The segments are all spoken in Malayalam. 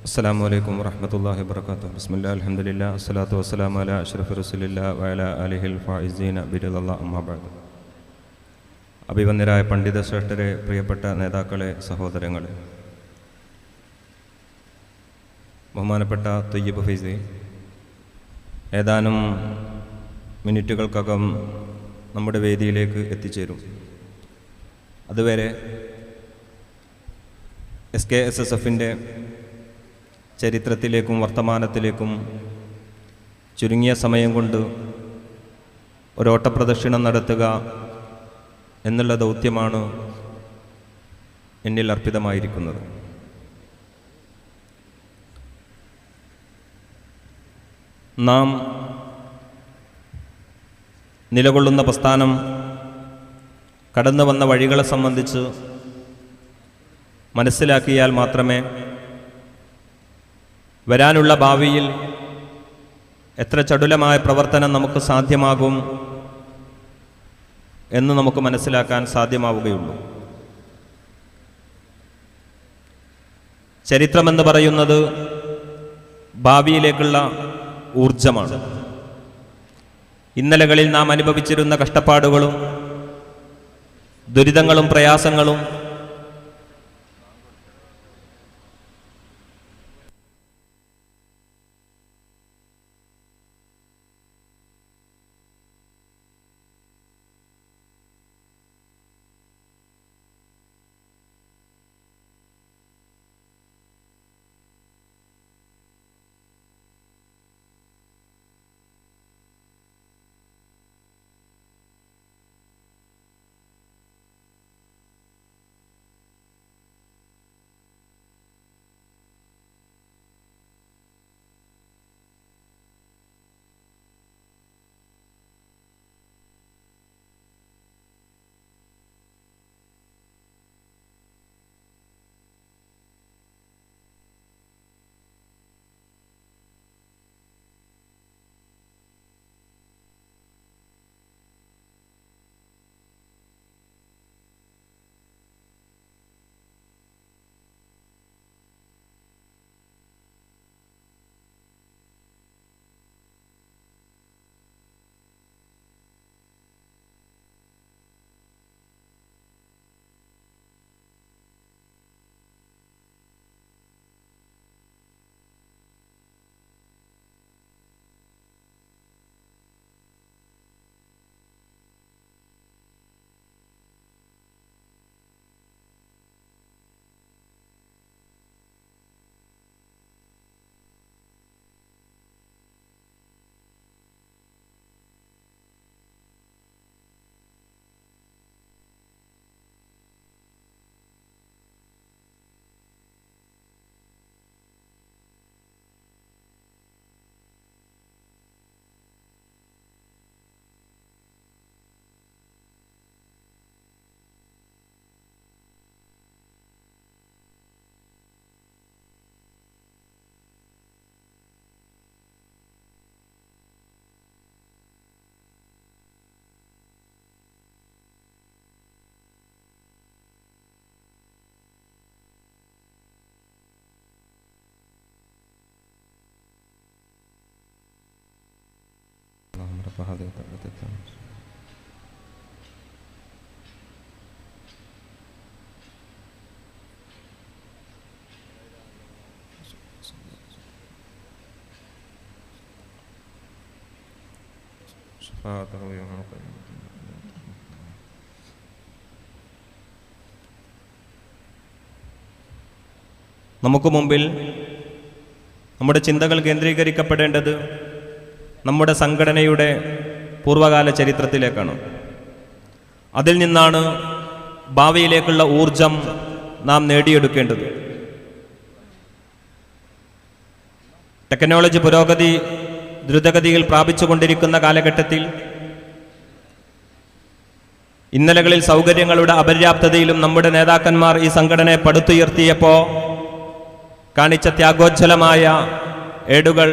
അസ്സലാമു അലൈക്കും വറഹ്മത്തുള്ളാഹി വബറകാതുഹു. ബിസ്മില്ലാഹിൽ അൽഹംദുലില്ലാഹി വസ്സലാത്തു വസ്സലാമു അലാ അഷ്റഫി റസൂലില്ലാഹി വഅലാ ആലിഹിൽ ഫായിസീന ബിറിദല്ലാഹി അമ്മാ ബഅദ്. അഭിവന്ദരായ പണ്ഡിത ശ്രേഷ്ഠരെ, പ്രിയപ്പെട്ട നേതാക്കളെ, സഹോദരങ്ങളെ, ബഹുമാനപ്പെട്ട ത്വയ്യിബ് ഫൈസി ഏതാനും മിനിറ്റുകൾക്കകം നമ്മുടെ വേദിയിലേക്ക് എത്തിച്ചേരും. അതുവരെ SKSSFൻ്റെ ചരിത്രത്തിലേക്കും വർത്തമാനത്തിലേക്കും ചുരുങ്ങിയ സമയം കൊണ്ട് ഒരോട്ടപ്രദക്ഷിണം നടത്തുക എന്നുള്ള ദൗത്യമാണ് എന്നിൽ അർപ്പിതമായിരിക്കുന്നത്. നാം നിലകൊള്ളുന്ന പ്രസ്ഥാനം കടന്നു വന്ന വഴികളെ സംബന്ധിച്ച് മനസ്സിലാക്കിയാൽ മാത്രമേ വരാനുള്ള ഭാവിയിൽ എത്ര ചടുലമായ പ്രവർത്തനം നമുക്ക് സാധ്യമാകും എന്ന് നമുക്ക് മനസ്സിലാക്കാൻ സാധ്യമാവുകയുള്ളൂ. ചരിത്രമെന്ന് പറയുന്നത് ഭാവിയിലേക്കുള്ള ഊർജമാണ്. ഇന്നലകളിൽ നാം അനുഭവിച്ചിരുന്ന കഷ്ടപ്പാടുകളും ദുരിതങ്ങളും പ്രയാസങ്ങളും നമുക്ക് മുമ്പിൽ നമ്മുടെ ചിന്തകൾ കേന്ദ്രീകരിക്കപ്പെടേണ്ടത് നമ്മുടെ സംഘടനയുടെ പൂർവകാല ചരിത്രത്തിലേക്കാണ്. അതിൽ നിന്നാണ് ഭാവിയിലേക്കുള്ള ഊർജം നാം നേടിയെടുക്കേണ്ടത്. ടെക്നോളജി പുരോഗതി ദ്രുതഗതിയിൽ പ്രാപിച്ചുകൊണ്ടിരിക്കുന്ന കാലഘട്ടത്തിൽ ഇന്നലകളിൽ സൗകര്യങ്ങളുടെ അപര്യാപ്തതയിലും നമ്മുടെ നേതാക്കന്മാർ ഈ സംഘടനയെ പടുത്തുയർത്തിയപ്പോൾ കാണിച്ച ത്യാഗോജ്വലമായ ഏടുകൾ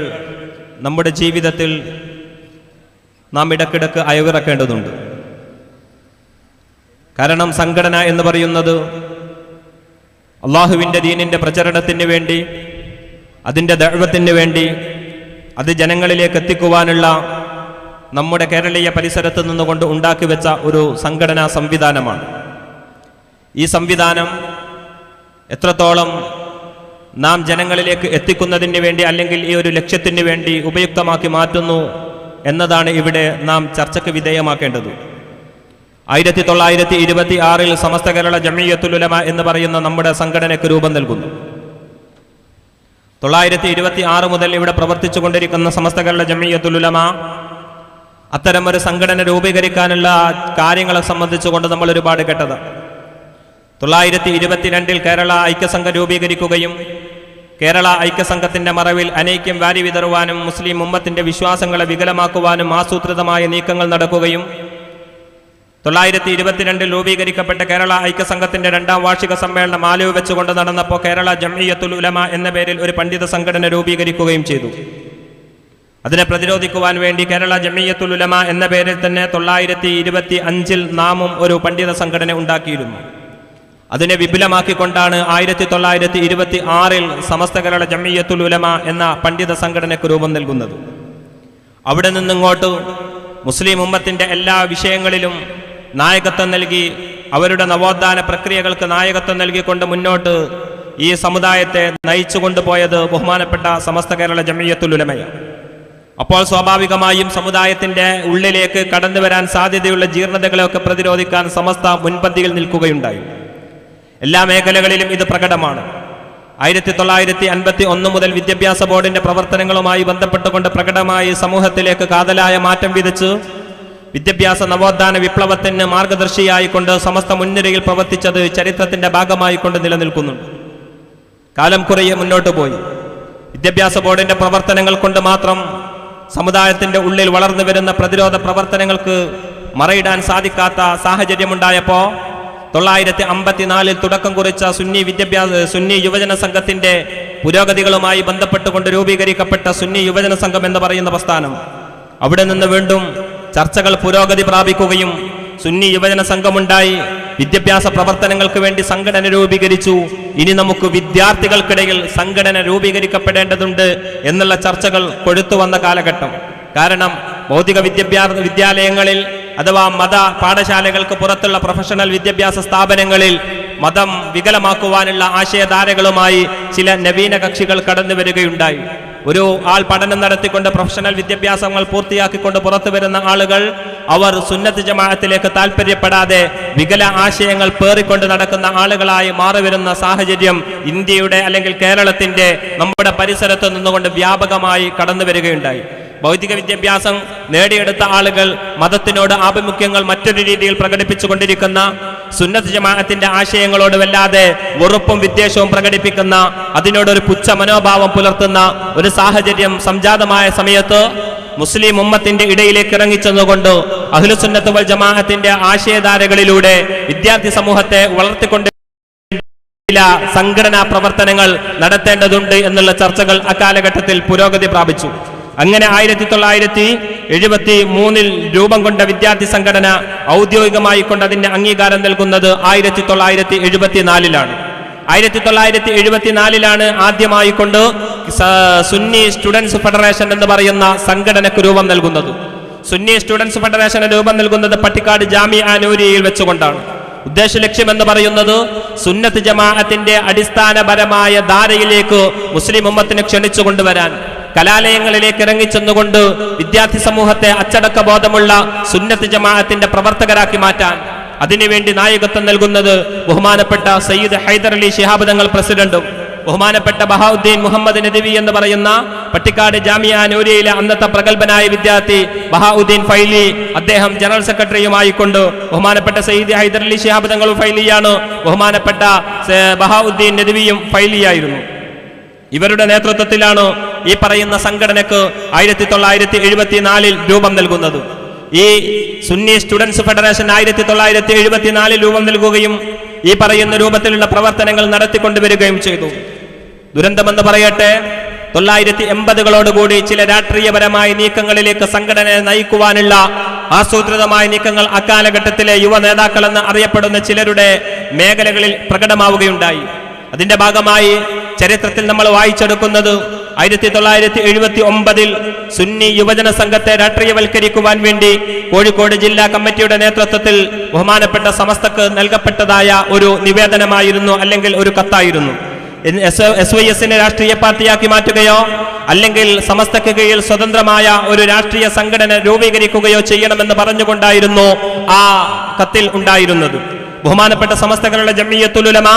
നമ്മുടെ ജീവിതത്തിൽ നാം ഇടയ്ക്കിടയ്ക്ക് അയവിറക്കേണ്ടതുണ്ട്. കാരണം സംഘടന എന്ന് പറയുന്നത് അള്ളാഹുവിൻ്റെ ദീനിൻ്റെ പ്രചരണത്തിന് വേണ്ടി അതിൻ്റെ ദഅവത്തിന് വേണ്ടി അത് ജനങ്ങളിലേക്ക് എത്തിക്കുവാനുള്ള നമ്മുടെ കേരളീയ പരിസരത്ത് നിന്നുകൊണ്ട് ഉണ്ടാക്കി വെച്ച ഒരു സംഘടനാ സംവിധാനമാണ്. ഈ സംവിധാനം എത്രത്തോളം നാം ജനങ്ങളിലേക്ക് എത്തിക്കുന്നതിന് വേണ്ടി അല്ലെങ്കിൽ ഈ ഒരു ലക്ഷ്യത്തിന് വേണ്ടി ഉപയുക്തമാക്കി മാറ്റുന്നു എന്നതാണ് ഇവിടെ നാം ചർച്ചയ്ക്ക് വിധേയമാക്കേണ്ടത്. 1926 സമസ്ത കേരള ജംഇയ്യത്തുൽ ഉലമ എന്ന് പറയുന്ന നമ്മുടെ സംഘടനയ്ക്ക് രൂപം നൽകുന്നു. 1926 മുതൽ ഇവിടെ പ്രവർത്തിച്ചു കൊണ്ടിരിക്കുന്ന സമസ്ത കേരള ജംഇയ്യത്തുൽ ഉലമ അത്തരമൊരു സംഘടന രൂപീകരിക്കാനുള്ള കാര്യങ്ങളെ സംബന്ധിച്ചുകൊണ്ട് നമ്മൾ ഒരുപാട് കേട്ടത്. 1922 കേരള ഐക്യസംഘം രൂപീകരിക്കുകയും കേരള ഐക്യസംഘത്തിന്റെ മറവിൽ അനൈക്യം വാരി വിതറുവാനും മുസ്ലിം ഉമ്മത്തിന്റെ വിശ്വാസങ്ങളെ വികലമാക്കുവാനും ആസൂത്രിതമായ നീക്കങ്ങൾ നടക്കുകയും 1922 രൂപീകരിക്കപ്പെട്ട കേരള ഐക്യസംഘത്തിന്റെ 2ാം വാർഷിക സമ്മേളനം ആലുവ വെച്ചുകൊണ്ട് നടന്നപ്പോൾ കേരള ജംഇയ്യത്തുൽ ഉലമ എന്ന പേരിൽ ഒരു പണ്ഡിത സംഘടന രൂപീകരിക്കുകയും ചെയ്തു. അതിനെ പ്രതിരോധിക്കുവാൻ വേണ്ടി കേരള ജംഇയ്യത്തുൽ ഉലമ എന്ന പേരിൽ തന്നെ 1925 നാമും ഒരു പണ്ഡിത സംഘടന ഉണ്ടാക്കിയിരുന്നു. അതിനെ വിപുലമാക്കിക്കൊണ്ടാണ് 1926 സമസ്ത കേരള ജംഇയ്യത്തുൽ ഉലമ എന്ന പണ്ഡിത സംഘടനയ്ക്ക് രൂപം നൽകുന്നത്. അവിടെ നിന്നിങ്ങോട്ട് മുസ്ലിം ഉമ്മത്തിന്റെ എല്ലാ വിഷയങ്ങളിലും നായകത്വം നൽകി അവരുടെ നവോത്ഥാന പ്രക്രിയകൾക്ക് നായകത്വം നൽകിക്കൊണ്ട് മുന്നോട്ട് ഈ സമുദായത്തെ നയിച്ചു കൊണ്ടുപോയത് ബഹുമാനപ്പെട്ട സമസ്ത കേരള ജംഇയ്യത്തുൽ ഉലമയാണ്. അപ്പോൾ സ്വാഭാവികമായും സമുദായത്തിന്റെ ഉള്ളിലേക്ക് കടന്നു വരാൻ സാധ്യതയുള്ള ജീർണതകളെയൊക്കെ പ്രതിരോധിക്കാൻ സമസ്ത മുൻപന്തിയിൽ നിൽക്കുകയുണ്ടായി. എല്ലാ മേഖലകളിലും ഇത് പ്രകടമാണ്. 1951 മുതൽ വിദ്യാഭ്യാസ ബോർഡിന്റെ പ്രവർത്തനങ്ങളുമായി ബന്ധപ്പെട്ടുകൊണ്ട് പ്രകടമായി സമൂഹത്തിലേക്ക് കാതലായ മാറ്റം വിതച്ച് വിദ്യാഭ്യാസ നവോത്ഥാന വിപ്ലവത്തിന് മാർഗദർശിയായിക്കൊണ്ട് സമസ്ത മുൻനിരയിൽ പ്രവർത്തിച്ചത് ചരിത്രത്തിന്റെ ഭാഗമായിക്കൊണ്ട് നിലനിൽക്കുന്നുണ്ട്. കാലം കുറേ മുന്നോട്ട് പോയി. വിദ്യാഭ്യാസ ബോർഡിന്റെ പ്രവർത്തനങ്ങൾ കൊണ്ട് മാത്രം സമുദായത്തിന്റെ ഉള്ളിൽ വളർന്നു വരുന്ന പ്രതിരോധ പ്രവർത്തനങ്ങൾക്ക് മറയിടാൻ സാധിക്കാത്ത സാഹചര്യമുണ്ടായപ്പോൾ 1954 തുടക്കം കുറിച്ച സുന്നി യുവജന സംഘത്തിന്റെ പുരോഗതികളുമായി ബന്ധപ്പെട്ടുകൊണ്ട് രൂപീകരിക്കപ്പെട്ട സുന്നി യുവജന സംഘം എന്ന് പറയുന്ന പ്രസ്ഥാനം, അവിടെ നിന്ന് വീണ്ടും ചർച്ചകൾ പുരോഗതി പ്രാപിക്കുകയും സുന്നി യുവജന സംഘമുണ്ടായി. വിദ്യാഭ്യാസ പ്രവർത്തനങ്ങൾക്ക് വേണ്ടി സംഘടന രൂപീകരിച്ചു. ഇനി നമുക്ക് വിദ്യാർത്ഥികൾക്കിടയിൽ സംഘടന രൂപീകരിക്കപ്പെടേണ്ടതുണ്ട് എന്നുള്ള ചർച്ചകൾ കൊഴുത്തു വന്ന കാലഘട്ടം. കാരണം ഭൗതിക വിദ്യാലയങ്ങളിൽ അഥവാ മത പാഠശാലകൾക്ക് പുറത്തുള്ള പ്രൊഫഷണൽ വിദ്യാഭ്യാസ സ്ഥാപനങ്ങളിൽ മതം വികലമാക്കുവാനുള്ള ആശയധാരകളുമായി ചില നവീന കക്ഷികൾ കടന്നു വരികയുണ്ടായി. ഒരു ആൾ പഠനം നടത്തിക്കൊണ്ട് പ്രൊഫഷണൽ വിദ്യാഭ്യാസങ്ങൾ പൂർത്തിയാക്കിക്കൊണ്ട് പുറത്തു വരുന്ന ആളുകൾ അവർ സുന്നത്ത് ജമാഅത്തിലേക്ക് താല്പര്യപ്പെടാതെ വികല ആശയങ്ങൾ പേറിക്കൊണ്ട് നടക്കുന്ന ആളുകളായി മാറിവരുന്ന സാഹചര്യം ഇന്ത്യയുടെ അല്ലെങ്കിൽ കേരളത്തിന്റെ നമ്മുടെ പരിസരത്ത് നിന്നുകൊണ്ട് വ്യാപകമായി കടന്നു വരികയുണ്ടായി. ഭൗതിക വിദ്യാഭ്യാസം നേടിയെടുത്ത ആളുകൾ മതത്തിനോട് ആഭിമുഖ്യങ്ങൾ മറ്റൊരു രീതിയിൽ പ്രകടിപ്പിച്ചുകൊണ്ടിരിക്കുന്ന സുന്നത്ത് ജമാഅത്തിന്റെ ആശയങ്ങളോട് വല്ലാതെ വെറുപ്പും വിദ്വേഷവും പ്രകടിപ്പിക്കുന്ന അതിനോടൊരു പുച്ഛ മനോഭാവം പുലർത്തുന്ന ഒരു സാഹചര്യം സംജാതമായ സമയത്ത് മുസ്ലിം ഉമ്മത്തിന്റെ ഇടയിലേക്ക് ഇറങ്ങിച്ചെന്നുകൊണ്ട് അഹ്ലുസുന്നത്ത് വൽ ജമാഅത്തിന്റെ ആശയധാരകളിലൂടെ വിദ്യാർത്ഥി സമൂഹത്തെ വളർത്തിക്കൊണ്ട് സംഘടനാ പ്രവർത്തനങ്ങൾ നടത്തേണ്ടതുണ്ട് എന്നുള്ള ചർച്ചകൾ അക്കാലഘട്ടത്തിൽ പുരോഗതി പ്രാപിച്ചു. അങ്ങനെ 1973 രൂപം കൊണ്ട വിദ്യാർത്ഥി സംഘടന ഔദ്യോഗികമായി കൊണ്ട് അതിന്റെ അംഗീകാരം നൽകുന്നത് 1974 1974 ആദ്യമായി കൊണ്ട് സുന്നി സ്റ്റുഡൻസ് ഫെഡറേഷൻ എന്ന് പറയുന്ന സംഘടനക്ക് രൂപം നൽകുന്നത്. സുന്നി സ്റ്റുഡൻസ് ഫെഡറേഷന് രൂപം നൽകുന്നത് പട്ടിക്കാട് ജാമിഅ നൂരിയയിൽ വെച്ചുകൊണ്ടാണ്. ഉദ്ദേശ ലക്ഷ്യം എന്ന് പറയുന്നത് സുന്നത്ത് ജമാഅത്തിന്റെ അടിസ്ഥാനപരമായ ധാരയിലേക്ക് മുസ്ലിം ഉമ്മത്തിനെ ക്ഷണിച്ചു കൊണ്ടുവരാൻ, കലാലയങ്ങളിലേക്ക് ഇറങ്ങിച്ചെന്നുകൊണ്ട് വിദ്യാർത്ഥി സമൂഹത്തെ അച്ചടക്ക ബോധമുള്ള സുന്നത്ത് ജമാഅത്തിന്റെ പ്രവർത്തകരാക്കി മാറ്റാൻ അതിനുവേണ്ടി നായകത്വം നൽകുന്നത് ബഹുമാനപ്പെട്ട സയ്യിദ് ഹൈദർ അലി ശിഹാബ് തങ്ങൾ പ്രസിഡന്റും ബഹുമാനപ്പെട്ട ബഹാഉദ്ദീൻ മുഹമ്മദ് നദവി എന്ന് പറയുന്ന പട്ടിക്കാട് ജാമിഅ നൂരിയയിലെ അന്നത്തെ പ്രഗത്ഭനായ വിദ്യാർത്ഥി ബഹാഉദ്ദീൻ ഫൈലി, അദ്ദേഹം ജനറൽ സെക്രട്ടറിയുമായി കൊണ്ട് ബഹുമാനപ്പെട്ട സയ്യിദ് ഹൈദർ അലി ശിഹാബ് തങ്ങളും ഫൈലിയാണ്, ബഹുമാനപ്പെട്ട ബഹാഉദ്ദീൻ നദവിയും ഫൈലിയായിരുന്നു. ഇവരുടെ നേതൃത്വത്തിലാണ് ഈ പറയുന്ന സംഘടനക്ക് 1974 രൂപം നൽകുന്നത്. ഈ സുന്നി സ്റ്റുഡൻസ് ഫെഡറേഷൻ 1974 രൂപം നൽകുകയും ഈ പറയുന്ന രൂപത്തിലുള്ള പ്രവർത്തനങ്ങൾ നടത്തിക്കൊണ്ടുവരികയും ചെയ്തു. ദുരന്തമെന്ന് പറയട്ടെ, 1980കളോടുകൂടി ചില രാഷ്ട്രീയപരമായ നീക്കങ്ങളിലേക്ക് സംഘടനയെ നയിക്കുവാനുള്ള ആസൂത്രിതമായ നീക്കങ്ങൾ അക്കാലഘട്ടത്തിലെ യുവ നേതാക്കളെന്ന് അറിയപ്പെടുന്ന ചിലരുടെ മേഖലകളിൽ പ്രകടമാവുകയുണ്ടായി. അതിന്റെ ഭാഗമായി ചരിത്രത്തിൽ നമ്മൾ വായിച്ചെടുക്കുന്നത് 1979 സുന്നി യുവജന സംഘത്തെ രാഷ്ട്രീയവൽക്കരിക്കുവാൻ വേണ്ടി കോഴിക്കോട് ജില്ലാ കമ്മിറ്റിയുടെ നേതൃത്വത്തിൽ ബഹുമാനപ്പെട്ട സമസ്തക്ക് നൽകപ്പെട്ടതായ ഒരു നിവേദനമായിരുന്നു, അല്ലെങ്കിൽ ഒരു കത്തായിരുന്നു. SYSനെ രാഷ്ട്രീയ പാർട്ടിയാക്കി മാറ്റുകയോ അല്ലെങ്കിൽ സമസ്തക്ക് കീഴിൽ സ്വതന്ത്രമായ ഒരു രാഷ്ട്രീയ സംഘടന രൂപീകരിക്കുകയോ ചെയ്യണമെന്ന് പറഞ്ഞുകൊണ്ടായിരുന്നു ആ കത്തിൽ ഉണ്ടായിരുന്നത്. ബഹുമാനപ്പെട്ട സമസ്തകളുടെ ജംഇയ്യത്തുൽ ഉലമ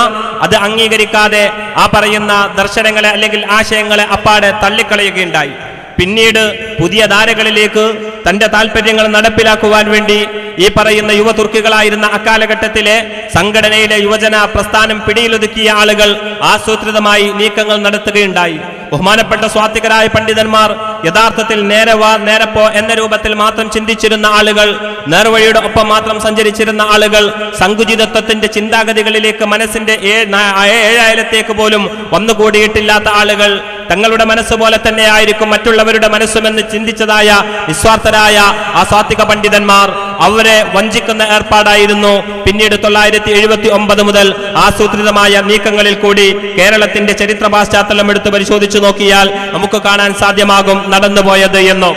അത് അംഗീകരിക്കാതെ ആ പറയുന്ന ദർശനങ്ങളെ അല്ലെങ്കിൽ ആശയങ്ങളെ അപ്പാടെ തള്ളിക്കളയുകയുണ്ടായി. പിന്നീട് പുതിയ ധാരകളിലേക്ക് തന്റെ താല്പര്യങ്ങൾ നടപ്പിലാക്കുവാൻ വേണ്ടി ഈ പറയുന്ന യുവതുർക്കികളായിരുന്ന അക്കാലഘട്ടത്തിലെ സംഘടനയിലെ യുവജന പ്രസ്ഥാനം പിടിയിലൊതുക്കിയ ആളുകൾ ആസൂത്രിതമായി നീക്കങ്ങൾ നടത്തുകയുണ്ടായി. ബഹുമാനപ്പെട്ട സ്വാത്വികരായ പണ്ഡിതന്മാർ യഥാർത്ഥത്തിൽ നേരപ്പോ എന്ന രൂപത്തിൽ മാത്രം ചിന്തിച്ചിരുന്ന ആളുകൾ, നേർവഴിയുടെ ഒപ്പം മാത്രം സഞ്ചരിച്ചിരുന്ന ആളുകൾ, സങ്കുചിതത്വത്തിന്റെ ചിന്താഗതികളിലേക്ക് മനസ്സിന്റെ ഏഴായാലത്തേക്ക് പോലും വന്നുകൂടിയിട്ടില്ലാത്ത ആളുകൾ, തങ്ങളുടെ മനസ്സ് പോലെ തന്നെ ആയിരിക്കും മറ്റുള്ളവരുടെ മനസ്സുമെന്ന് ചിന്തിച്ചതായ നിസ്വാർത്ഥരായ ആ സാത്വിക പണ്ഡിതന്മാർ അവരെ വഞ്ചിക്കുന്ന ഏർപ്പാടായിരുന്നു പിന്നീട് 1979 മുതൽ ആസൂത്രിതമായ നീക്കങ്ങളിൽ കൂടി കേരളത്തിന്റെ ചരിത്ര പാശ്ചാത്തലം എടുത്ത് പരിശോധിച്ചു നോക്കിയാൽ നമുക്ക് കാണാൻ സാധ്യമാകും നടന്നുപോയത് എന്നോ.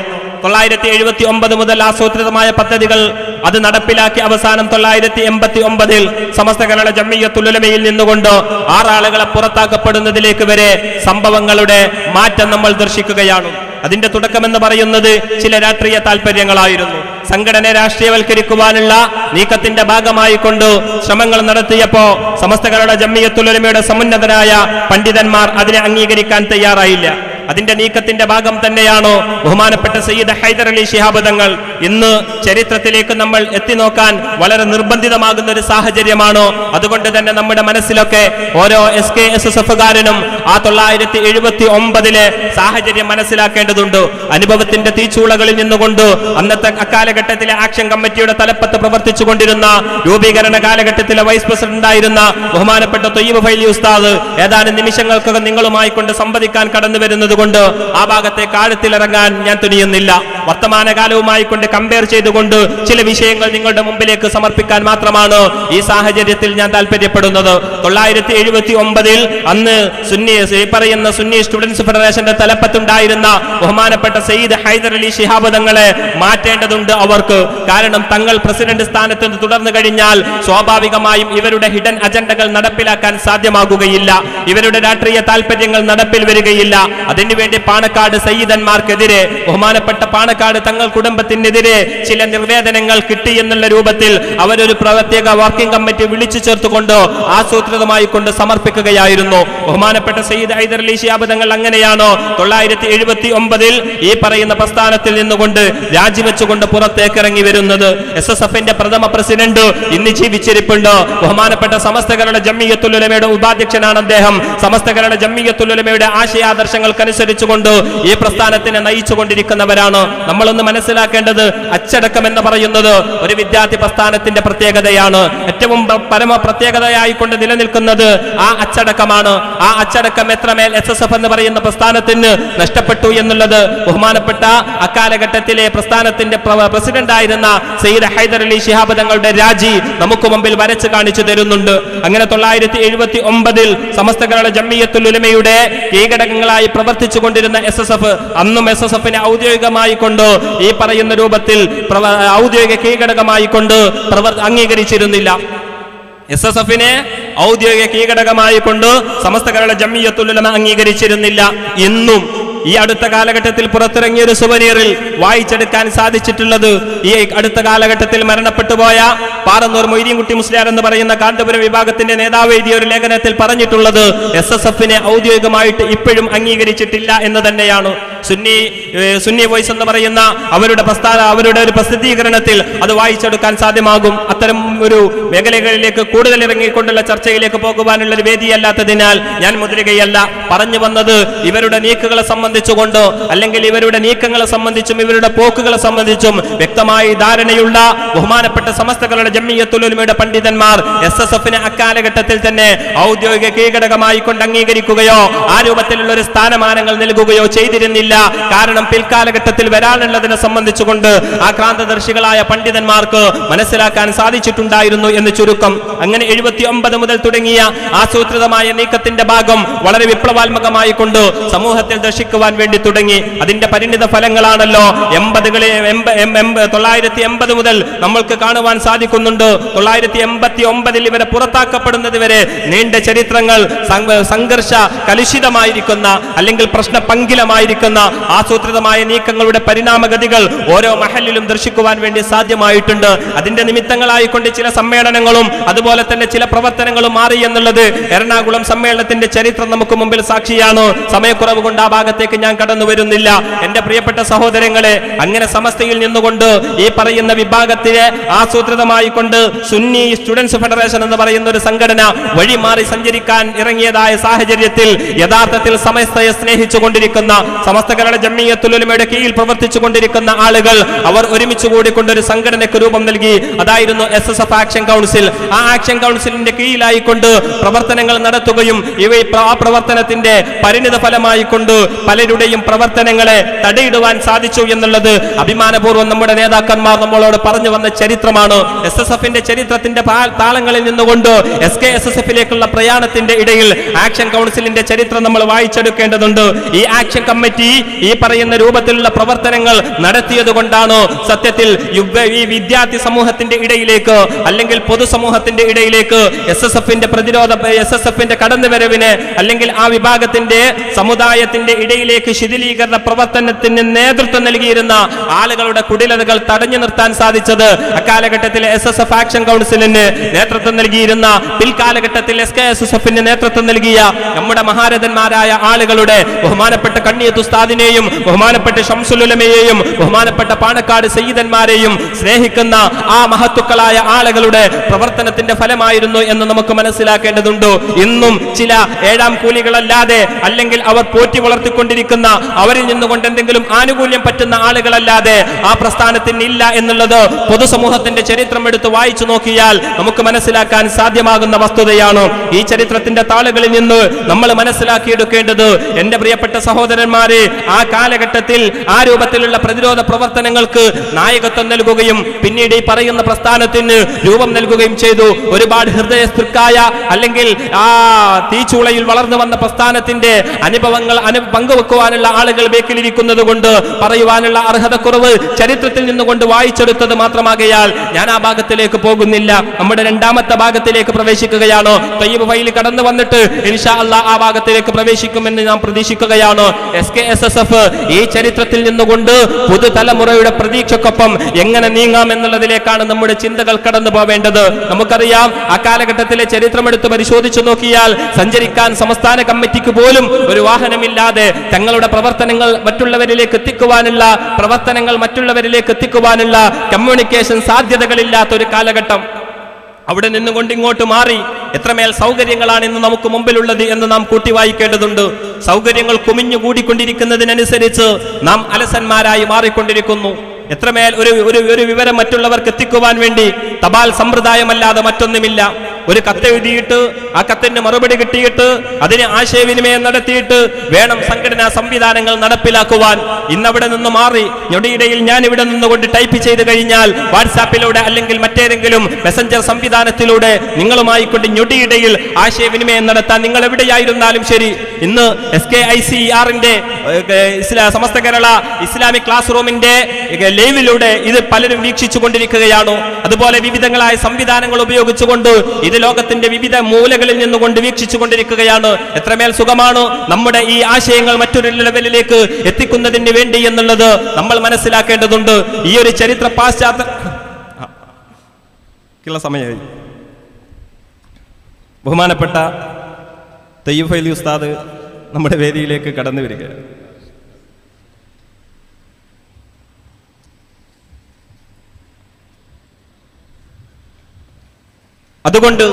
1979 മുതൽ ആസൂത്രിതമായ പദ്ധതികൾ അത് നടപ്പിലാക്കി അവസാനം 1989 സമസ്ത കേരള ജംഇയ്യത്തുൽ ഉലമയിൽ നിന്നുകൊണ്ട് 6 ആളുകളെ പുറത്താക്കപ്പെടുന്നതിലേക്ക് വരെ സംഭവങ്ങളുടെ മാറ്റം നമ്മൾ ദർശിക്കുകയാണ്. അതിന്റെ തുടക്കമെന്ന് പറയുന്നത് ചില രാഷ്ട്രീയ താല്പര്യങ്ങളായിരുന്നു. സംഘടനയെ രാഷ്ട്രീയവൽക്കരിക്കുവാനുള്ള നീക്കത്തിന്റെ ഭാഗമായി കൊണ്ട് ശ്രമങ്ങൾ നടത്തിയപ്പോ സമസ്ത കേരള ജംഇയ്യത്തുൽ ഉലമയുടെ സമുന്നതരായ പണ്ഡിതന്മാർ അതിനെ അംഗീകരിക്കാൻ തയ്യാറായില്ല. അതിന്റെ നീക്കത്തിന്റെ ഭാഗം തന്നെയാണോ ബഹുമാനപ്പെട്ട സയ്യിദ് ഹൈദർ അലി ശിഹാബ് തങ്ങൾ. ഇന്ന് ചരിത്രത്തിലേക്ക് നമ്മൾ എത്തിനോക്കാൻ വളരെ നിർബന്ധിതമാകുന്ന ഒരു സാഹചര്യമാണോ? അതുകൊണ്ട് തന്നെ നമ്മുടെ മനസ്സിലൊക്കെ ഓരോ SKSSFകാരനും ആ 1979 സാഹചര്യം മനസ്സിലാക്കേണ്ടതുണ്ട്. അനുഭവത്തിന്റെ തീച്ചൂളകളിൽ നിന്നുകൊണ്ട് അന്നത്തെ അക്കാലഘട്ടത്തിലെ ആക്ഷൻ കമ്മിറ്റിയുടെ തലപ്പത്ത് പ്രവർത്തിച്ചു കൊണ്ടിരുന്ന രൂപീകരണ കാലഘട്ടത്തിലെ വൈസ് പ്രസിഡന്റായിരുന്ന ബഹുമാനപ്പെട്ട തൊയ്യിബ് ഫൈലി ഉസ്താദ് ഏതാനും നിമിഷങ്ങൾക്കകം നിങ്ങളുമായി കൊണ്ട് സംവദിക്കാൻ കടന്നു വരുന്നത് കൊണ്ട് ആ ഭാഗത്തെ കാലത്തിലിറങ്ങാൻ ഞാൻ തുനിയുന്നില്ല. വർത്തമാനകാലവുമായി കൊണ്ട് കമ്പയർ ചെയ്തുകൊണ്ട് ചില വിഷയങ്ങൾ നിങ്ങളുടെ മുമ്പിലേക്ക് സമർപ്പിക്കാൻ മാത്രമാണ് ഈ സാഹചര്യത്തിൽ ഞാൻ താല്പര്യപ്പെടുന്നത്. 1979 അന്ന് പറയുന്ന സുന്നി സ്റ്റുഡൻസ് ഫെഡറേഷന്റെ തലപ്പത്തുണ്ടായിരുന്ന ബഹുമാനപ്പെട്ട സയ്യിദ് ഹൈദർ അലി ശിഹാബ് തങ്ങളെ മാറ്റേണ്ടതുണ്ട് അവർക്ക്. കാരണം തങ്ങൾ പ്രസിഡന്റ് സ്ഥാനത്ത് നിന്ന് തുടർന്നു കഴിഞ്ഞാൽ സ്വാഭാവികമായും ഇവരുടെ ഹിഡൻ അജണ്ടകൾ നടപ്പിലാക്കാൻ സാധ്യമാകുകയില്ല, ഇവരുടെ രാഷ്ട്രീയ താല്പര്യങ്ങൾ നടപ്പിൽ വരികയില്ല. അതിനുവേണ്ടി പാണക്കാട് സയ്യിദന്മാർക്കെതിരെ ബഹുമാനപ്പെട്ട പാണക്കാട് തങ്ങൾ കുടുംബത്തിനെതിരെ ചില നിർവേദനങ്ങൾ കിട്ടി എന്നുള്ള രൂപത്തിൽ അവരൊരു പ്രത്യേക വർക്കിംഗ് കമ്മിറ്റി വിളിച്ചു ചേർത്തുകൊണ്ട് ആസൂത്രിതമായി കൊണ്ട് സമർപ്പിക്കുകയായിരുന്നു. ബഹുമാനപ്പെട്ട സയ്യിദ് ഹൈദർ അലി ശിഹാബ് തങ്ങൾ അങ്ങനെയാണോ 1979 ഈ പറയുന്ന പ്രസ്ഥാനത്തിൽ നിന്നുകൊണ്ട് രാജിവെച്ചുകൊണ്ട് പുറത്തേക്ക് ഇറങ്ങി വരുന്നത്? SSFന്റെ പ്രഥമ പ്രസിഡന്റ് ഇന്ന് ജീവിച്ചിരിപ്പുണ്ട്. ബഹുമാനപ്പെട്ട സമസ്ത കേരള ജംഇയ്യത്തുൽ ഉലമയുടെ ഉപാധ്യക്ഷനാണ് അദ്ദേഹം. സമസ്ത കേരള ജംഇയ്യത്തുൽ ഉലമയുടെ ആശയാദർശങ്ങൾക്കനുസരിച്ചുകൊണ്ട് ഈ പ്രസ്ഥാനത്തിനെ നയിച്ചുകൊണ്ടിരിക്കുന്നവരാണ്. നമ്മളൊന്ന് മനസ്സിലാക്കേണ്ടത് അച്ചടക്കം എന്ന് പറയുന്നത് ഒരു വിദ്യാർത്ഥി പ്രസ്ഥാനത്തിന്റെ പ്രത്യേകതയാണ്. ഏറ്റവും പരമ പ്രത്യേകതയായിക്കൊണ്ട് നിലനിൽക്കുന്നത് ആ അച്ചടക്കമാണ്. ആ അച്ചടക്കം എത്രമേൽ SSF എന്ന് പറയുന്ന പ്രസ്ഥാനത്തിന് നഷ്ടപ്പെട്ടു എന്നുള്ളത് ബഹുമാനപ്പെട്ട അക്കാലഘട്ടത്തിലെ പ്രസ്ഥാനത്തിന്റെ പ്രസിഡന്റ് ആയിരുന്ന സയ്യിദ് ഹൈദർ അലി ശിഹാബ് തങ്ങളുടെ രാജി നമുക്ക് മുമ്പിൽ വരച്ച് കാണിച്ചു തരുന്നുണ്ട്. അങ്ങനെ 1979 സമസ്ത കേരള ജംഇയ്യത്തുൽ ഉലമയുടെ കീഴടകങ്ങളായി പ്രവർത്തിച്ചു കൊണ്ടിരുന്ന SSF അന്നും SSFനെ ഔദ്യോഗികമായി കൊണ്ട് ഈ പറയുന്ന രൂപത്തിൽ ഔദ്യോഗിക കീഴടകമായി കൊണ്ട് അംഗീകരിച്ചിരുന്നില്ല. SSFനെ ഔദ്യോഗിക കീഴടകമായി കൊണ്ട് സമസ്ത കേരള ജംഇയ്യത്തുൽ ഉലമ അംഗീകരിച്ചിരുന്നില്ല. ഇന്നും ഈ അടുത്ത കാലഘട്ടത്തിൽ പുറത്തിറങ്ങിയ ഒരു സുവനീറിൽ വായിച്ചെടുക്കാൻ സാധിച്ചിട്ടുള്ളത് ഈ അടുത്ത കാലഘട്ടത്തിൽ മരണപ്പെട്ടു പോയ പാറന്നൂർ മൊയ്തീൻകുട്ടി മുസ്ലിയാർ എന്ന് പറയുന്ന കാന്തപുരം വിഭാഗത്തിന്റെ നേതാവ് എഴുതിയ ഒരു ലേഖനത്തിൽ പറഞ്ഞിട്ടുള്ളത് SSFനെ ഔദ്യോഗികമായിട്ട് ഇപ്പോഴും അംഗീകരിച്ചിട്ടില്ല എന്ന് തന്നെയാണ്. സുന്നി വോയിസ് എന്ന് പറയുന്ന അവരുടെ ഒരു പ്രസിദ്ധീകരണത്തിൽ അത് വായിച്ചെടുക്കാൻ സാധ്യമാകും. അത്തരം ഒരു മേഖലകളിലേക്ക് കൂടുതൽ ഇറങ്ങിക്കൊണ്ടുള്ള ചർച്ചയിലേക്ക് പോകുവാനുള്ള ഒരു വേദിയല്ലാത്തതിനാൽ ഞാൻ മുദ്രികയല്ല. പറഞ്ഞു വന്നത് ഇവരുടെ നീക്കുകളെ സംബന്ധിച്ചുകൊണ്ട് അല്ലെങ്കിൽ ഇവരുടെ നീക്കങ്ങളെ സംബന്ധിച്ചും ഇവരുടെ പോക്കുകളെ സംബന്ധിച്ചും വ്യക്തമായി ധാരണയുള്ള ബഹുമാനപ്പെട്ട സമസ്ത കേരള ജംഇയ്യത്തുൽ ഉലമയുടെ പണ്ഡിതന്മാർ SSFനെ അക്കാലഘട്ടത്തിൽ തന്നെ ഔദ്യോഗിക കീഴടകമായി കൊണ്ട് അംഗീകരിക്കുകയോ ആ രൂപത്തിലുള്ള ഒരു സ്ഥാനമാനങ്ങൾ നൽകുകയോ ചെയ്തിരുന്നില്ല സാധിച്ചിരുന്നില്ല. കാരണം പിൽക്കാലഘട്ടത്തിൽ വരാനുള്ളതിനെ സംബന്ധിച്ചുകൊണ്ട് ആക്രാന്തദർശികളായ പണ്ഡിതന്മാർക്ക് മനസ്സിലാക്കാൻ സാധിച്ചിട്ടുണ്ടായിരുന്നു എന്ന് ചുരുക്കം. അങ്ങനെ 79 മുതൽ തുടങ്ങിയ ആസൂത്രിതമായ നീക്കത്തിന്റെ ഭാഗം വളരെ വിപ്ലവാത്മകമായി കൊണ്ട് സമൂഹത്തിൽ ദർശിക്കുവാൻ വേണ്ടി തുടങ്ങി. അതിന്റെ പരിണിത ഫലങ്ങളാണല്ലോ 1980 മുതൽ നമ്മൾക്ക് കാണുവാൻ സാധിക്കുന്നുണ്ട്. 989 ഇവരെ പുറത്താക്കപ്പെടുന്നത് വരെ നീണ്ട ചരിത്രങ്ങൾ സംഘർഷ കലുഷിതമായിരിക്കുന്ന അല്ലെങ്കിൽ പ്രശ്നപങ്കിലമായിരിക്കുന്ന ആസൂത്രിതമായ നീക്കങ്ങളുടെ പരിണാമഗതികൾ ഓരോ മഹലിലും ദർശിക്കുവാൻ വേണ്ടി സാധ്യമായിട്ടുണ്ട്. അതിന്റെ നിമിത്തങ്ങളായിക്കൊണ്ട് ചില സമ്മേളനങ്ങളും അതുപോലെ തന്നെ ചില പ്രവർത്തനങ്ങളും മാറി എന്നുള്ളത് എറണാകുളം സമ്മേളനത്തിന്റെ ചരിത്രം നമുക്ക് മുമ്പിൽ സാക്ഷിയാണ്. സമയക്കുറവ് കൊണ്ട് ആ ഭാഗത്തേക്ക് ഞാൻ കടന്നു വരുന്നില്ല. എന്റെ പ്രിയപ്പെട്ട സഹോദരങ്ങളെ, അങ്ങനെ സമസ്തയിൽ നിന്നുകൊണ്ട് ഈ പറയുന്ന വിഭാഗത്തിലെ ആസൂത്രിതമായി കൊണ്ട് സുന്നി സ്റ്റുഡൻസ് ഫെഡറേഷൻ എന്ന് പറയുന്ന ഒരു സംഘടന വഴിമാറി സഞ്ചരിക്കാൻ ഇറങ്ങിയതായ സാഹചര്യത്തിൽ യഥാർത്ഥത്തിൽ സമസ്തയെ സ്നേഹിച്ചുകൊണ്ടിരിക്കുന്ന സമസ്ത കേരള ജംഇയ്യത്തുൽ ഉലമയുടെ കീഴിൽ പ്രവർത്തിച്ചു കൊണ്ടിരിക്കുന്ന ആളുകൾ അവർ ഒരുമിച്ച് കൂടിക്കൊണ്ട് ഒരു സംഘടനയ്ക്ക് രൂപം നൽകി. അതായിരുന്നു SSF ആക്ഷൻ കൗൺസിൽ. ആ ആക്ഷൻ കൗൺസിലിന്റെ കീഴിലായിക്കൊണ്ട് പ്രവർത്തനങ്ങൾ നടത്തുകയും ആ പ്രവർത്തനത്തിന്റെ പരിണിത ഫലമായി കൊണ്ട് പലരുടെയും പ്രവർത്തനങ്ങളെ തടയിടുവാൻ സാധിച്ചു എന്നുള്ളത് അഭിമാനപൂർവ്വം നമ്മുടെ നേതാക്കന്മാർ നമ്മളോട് പറഞ്ഞു വന്ന ചരിത്രമാണ്. SSFന്റെ ചരിത്രത്തിന്റെ താളങ്ങളിൽ നിന്നുകൊണ്ട് SKSSFിലേക്കുള്ള പ്രയാണത്തിന്റെ ഇടയിൽ ആക്ഷൻ കൗൺസിലിന്റെ ചരിത്രം നമ്മൾ വായിച്ചെടുക്കേണ്ടതുണ്ട്. ഈ ആക്ഷൻ കമ്മിറ്റി ഈ പറയുന്ന രൂപത്തിലുള്ള പ്രവർത്തനങ്ങൾ നടത്തിയത് കൊണ്ടാണ് സത്യത്തിൽ ഈ വിദ്യാർത്ഥി സമൂഹത്തിന്റെ ഇടയിലേക്ക് അല്ലെങ്കിൽ പൊതുസമൂഹത്തിന്റെ ഇടയിലേക്ക് SSFന്റെ കടന്നുവരവിന് അല്ലെങ്കിൽ ആ വിഭാഗത്തിന്റെ സമുദായത്തിന്റെ ഇടയിലേക്ക് ശിഥിലീകരണ പ്രവർത്തനത്തിന് നേതൃത്വം നൽകിയിരുന്ന ആളുകളുടെ കുടിലതകൾ തടഞ്ഞു നിർത്താൻ സാധിച്ചത്. അക്കാലഘട്ടത്തിൽ SSF ആക്ഷൻ കൗൺസിലിന് നേതൃത്വം നൽകിയിരുന്ന പിൽക്കാലഘട്ടത്തിൽ SKSSFന് നേതൃത്വം നൽകിയ നമ്മുടെ മഹാരഥന്മാരായ ആളുകളുടെ ബഹുമാനപ്പെട്ട കണ്ണിയത്ത് ഉസ്താദിനെയും ബഹുമാനപ്പെട്ട ശംസുൽ ഉലമയെയും ബഹുമാനപ്പെട്ട പാണക്കാട് സയ്യിദന്മാരെയും സ്നേഹിക്കുന്ന ആ മഹത്തുക്കളായ ആളുകളുടെ പ്രവർത്തനത്തിന്റെ ഫലമായിരുന്നു എന്ന് നമുക്ക് മനസ്സിലാക്കേണ്ടതുണ്ട്. ഇന്നും ചില ഏഴാം കൂലികളല്ലാതെ അല്ലെങ്കിൽ അവർ പോറ്റി വളർത്തിക്കൊണ്ടിരിക്കുന്ന അവരിൽ നിന്നുകൊണ്ട് എന്തെങ്കിലും ആനുകൂല്യം പറ്റുന്ന ആളുകളല്ലാതെ ആ പ്രസ്ഥാനത്തിന് ഇല്ല എന്നുള്ളത് പൊതുസമൂഹത്തിന്റെ ചരിത്രം എടുത്ത് വായിച്ചു നോക്കിയാൽ നമുക്ക് മനസ്സിലാക്കാൻ സാധ്യമാകുന്ന വസ്തുതയാണ്. ഈ ചരിത്രത്തിന്റെ താളുകളിൽ നിന്ന് നമ്മൾ മനസ്സിലാക്കിയെടുക്കേണ്ടത്, എന്റെ പ്രിയപ്പെട്ട സഹോദരന്മാരെ, ആ കാലഘട്ടത്തിൽ ആ രൂപത്തിലുള്ള പ്രതിരോധ പ്രവർത്തനങ്ങൾക്ക് നായകത്വം നൽകുകയും പിന്നീട് ഈ പറയുന്ന പ്രസ്ഥാനത്തിന് രൂപം നൽകുകയും ചെയ്തു. ഒരുപാട് ഹൃദയസ്ഥിർക്കായ അല്ലെങ്കിൽ ആ തീച്ചൂളയിൽ വളർന്നു വന്ന പ്രസ്ഥാനത്തിന്റെ അനുഭവങ്ങൾ പങ്കുവെക്കുവാനുള്ള ആളുകൾ ബേക്കിലിരിക്കുന്നത് കൊണ്ട് പറയുവാനുള്ള അർഹതക്കുറവ് ചരിത്രത്തിൽ നിന്നുകൊണ്ട് വായിച്ചെടുത്തത് മാത്രമാകയാൽ ഞാൻ ആ ഭാഗത്തിലേക്ക് പോകുന്നില്ല. നമ്മുടെ രണ്ടാമത്തെ ഭാഗത്തിലേക്ക് പ്രവേശിക്കുകയാണ്. തയ്യിബ് ഫൈൽ കടന്നു വന്നിട്ട് ഇൻഷാ അല്ലാഹ് ആ ഭാഗത്തിലേക്ക് പ്രവേശിക്കുമെന്ന് ഞാൻ പ്രതീക്ഷിക്കുകയാണ്. SKSSF ഈ ചരിത്രത്തിൽ നിന്നുകൊണ്ട് പുതുതലമുറയുടെ പ്രതീക്ഷക്കൊപ്പം എങ്ങനെ നീങ്ങാം എന്നുള്ളതിലേക്കാണ് നമ്മുടെ ചിന്തകൾ കടന്നു പോവേണ്ടത്. നമുക്കറിയാം, ആ കാലഘട്ടത്തിലെ ചരിത്രം എടുത്ത് പരിശോധിച്ചു നോക്കിയാൽ സഞ്ചരിക്കാൻ സംസ്ഥാന കമ്മിറ്റിക്ക് പോലും ഒരു വാഹനമില്ലാതെ തങ്ങളുടെ പ്രവർത്തനങ്ങൾ മറ്റുള്ളവരിലേക്ക് എത്തിക്കുവാനുള്ള കമ്മ്യൂണിക്കേഷൻ സാധ്യതകളില്ലാത്ത ഒരു കാലഘട്ടം. അവിടെ നിന്നുകൊണ്ട് ഇങ്ങോട്ട് മാറി എത്രമേൽ സൗകര്യങ്ങളാണ് ഇന്ന് നമുക്ക് മുമ്പിലുള്ളത് എന്ന് നാം കൂട്ടി വായിക്കേണ്ടതുണ്ട്. സൗകര്യങ്ങൾ കുമിഞ്ഞുകൂടിക്കൊണ്ടിരിക്കുന്നതിനനുസരിച്ച് നാം അലസന്മാരായി മാറിക്കൊണ്ടിരിക്കുന്നു. എത്രമേൽ ഒരു വിവരം മറ്റുള്ളവർക്ക് എത്തിക്കുവാൻ വേണ്ടി തപാൽ സമ്പ്രദായമല്ലാതെ മറ്റൊന്നുമില്ല. ഒരു കത്തെഴുതിയിട്ട് ആ കത്തിന് മറുപടി കിട്ടിയിട്ട് അതിന് ആശയവിനിമയം നടത്തിയിട്ട് വേണം സംഘടനാ സംവിധാനങ്ങൾ നടപ്പിലാക്കുവാൻ. ഇന്നവിടെ നിന്ന് മാറി ഞൊടിയിടയിൽ ഞാൻ ഇവിടെ നിന്നുകൊണ്ട് ടൈപ്പ് ചെയ്ത് കഴിഞ്ഞാൽ വാട്സാപ്പിലൂടെ അല്ലെങ്കിൽ മറ്റേതെങ്കിലും മെസഞ്ചർ സംവിധാനത്തിലൂടെ നിങ്ങളുമായി കൊണ്ട് ഞൊടിയിടയിൽ ആശയവിനിമയം നടത്താൻ നിങ്ങൾ എവിടെയായിരുന്നാലും ശരി. ഇന്ന് SKICERന്റെ സമസ്ത കേരള ഇസ്ലാമിക് ക്ലാസ് റൂമിന്റെ ലൈവിലൂടെ ഇത് പലരും വീക്ഷിച്ചു കൊണ്ടിരിക്കുകയാണ്. അതുപോലെ വിവിധങ്ങളായ സംവിധാനങ്ങൾ ഉപയോഗിച്ചുകൊണ്ട് ഇത് ലോകത്തിന്റെ വിവിധ മൂലകളിൽ നിന്നുകൊണ്ട് വീക്ഷിച്ചു കൊണ്ടിരിക്കുകയാണ്. എത്രമേൽ സുഖമാണ് നമ്മുടെ ഈ ആശയങ്ങൾ മറ്റൊരു ലെവലിലേക്ക് എത്തിക്കുന്നതിന് വേണ്ടി എന്നുള്ളത് നമ്മൾ മനസ്സിലാക്കേണ്ടതുണ്ട്. ഈ ഒരു ചരിത്ര പശ്ചാത്തല സമയമായി ബഹുമാനപ്പെട്ട തയ്യിബ് ഫൈലി ഉസ്താദ് നമ്മുടെ വേദിയിലേക്ക് കടന്നു വരിക. അതുകൊണ്ട്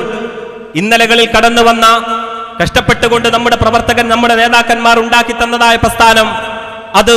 ഇന്നലകളിൽ കടന്നു വന്ന കഷ്ടപ്പെട്ടുകൊണ്ട് നമ്മുടെ പ്രവർത്തകൻ നമ്മുടെ നേതാക്കന്മാർ ഉണ്ടാക്കി തന്നതായ പ്രസ്ഥാനം അത്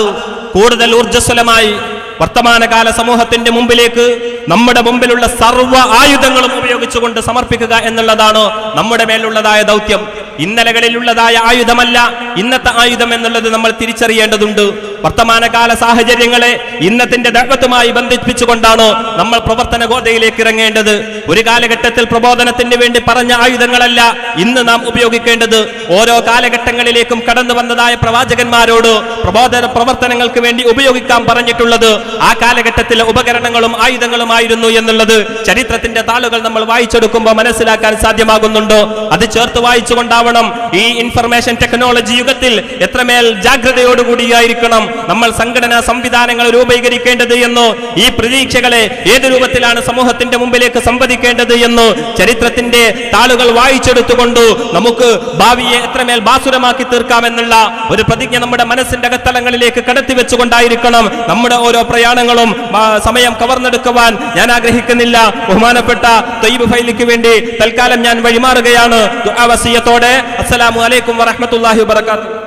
കൂടുതൽ ഊർജ്ജസ്വലമായി വർത്തമാനകാല സമൂഹത്തിന്റെ മുമ്പിലേക്ക് നമ്മുടെ മുമ്പിലുള്ള സർവ്വ ആയുധങ്ങളും ഉപയോഗിച്ചുകൊണ്ട് സമർപ്പിക്കുക എന്നുള്ളതാണ് നമ്മുടെ മേലുള്ളതായ ദൗത്യം. ഇന്നലകളിലുള്ളതായ ആയുധമല്ല ഇന്നത്തെ ആയുധം എന്നുള്ളത് നമ്മൾ തിരിച്ചറിയേണ്ടതുണ്ട്. വർത്തമാനകാല സാഹചര്യങ്ങളെ ഇന്നത്തിന്റെ ദഅവത്തുമായി ബന്ധിപ്പിച്ചുകൊണ്ടാണ് നമ്മൾ പ്രവർത്തന ഗോതയിലേക്ക് ഇറങ്ങേണ്ടത്. ഒരു കാലഘട്ടത്തിൽ പ്രബോധനത്തിന് വേണ്ടി പറഞ്ഞ ആയുധങ്ങളല്ല ഇന്ന് നാം ഉപയോഗിക്കേണ്ടത്. ഓരോ കാലഘട്ടങ്ങളിലേക്കും കടന്നു വന്നതായ പ്രവാചകന്മാരോട് പ്രബോധന പ്രവർത്തനങ്ങൾക്ക് വേണ്ടി ഉപയോഗിക്കാൻ പറഞ്ഞിട്ടുള്ളത് ആ കാലഘട്ടത്തിലെ ഉപകരണങ്ങളും ആയുധങ്ങളുമായിരുന്നു എന്നുള്ളത് ചരിത്രത്തിന്റെ താളുകൾ നമ്മൾ വായിച്ചെടുക്കുമ്പോൾ മനസ്സിലാക്കാൻ സാധ്യമാകുന്നുണ്ടോ? അത് ചേർത്ത് വായിച്ചുകൊണ്ടാവണം ഈ ഇൻഫർമേഷൻ ടെക്നോളജി യുഗത്തിൽ എത്രമേൽ ജാഗ്രതയോടുകൂടിയായിരിക്കണം നമ്മൾ സംഘടനാ സംവിധാനങ്ങൾ രൂപീകരിക്കേണ്ടത് എന്നോ ഈ പ്രതീക്ഷകളെ ഏത് രൂപത്തിലാണ് സമൂഹത്തിന്റെ മുമ്പിലേക്ക് സംവദിക്കേണ്ടത് എന്നോ ചരിത്രത്തിന്റെ താളുകൾ വായിച്ചെടുത്തുകൊണ്ട് നമുക്ക് ഭാവിയെ എത്രമേൽ ബാസുരമാക്കി തീർക്കാമെന്നുള്ള ഒരു പ്രതിജ്ഞ നമ്മുടെ മനസ്സിന്റെ അകത്തളങ്ങളിലേക്ക് കടത്തി വെച്ചുകൊണ്ടായിരിക്കണം നമ്മുടെ ഓരോ പ്രയാണങ്ങളും. സമയം കവർന്നെടുക്കുവാൻ ഞാൻ ആഗ്രഹിക്കുന്നില്ല. ബഹുമാനപ്പെട്ട ത്വയ്യിബ് ഫൈലിക്ക് വേണ്ടി തൽക്കാലം ഞാൻ വഴിമാറുകയാണ്. ദുആ വസിയത്തോടെ അസ്സലാമു അലൈക്കും വറഹ്മത്തുള്ളാഹി വബറകാതുഹു.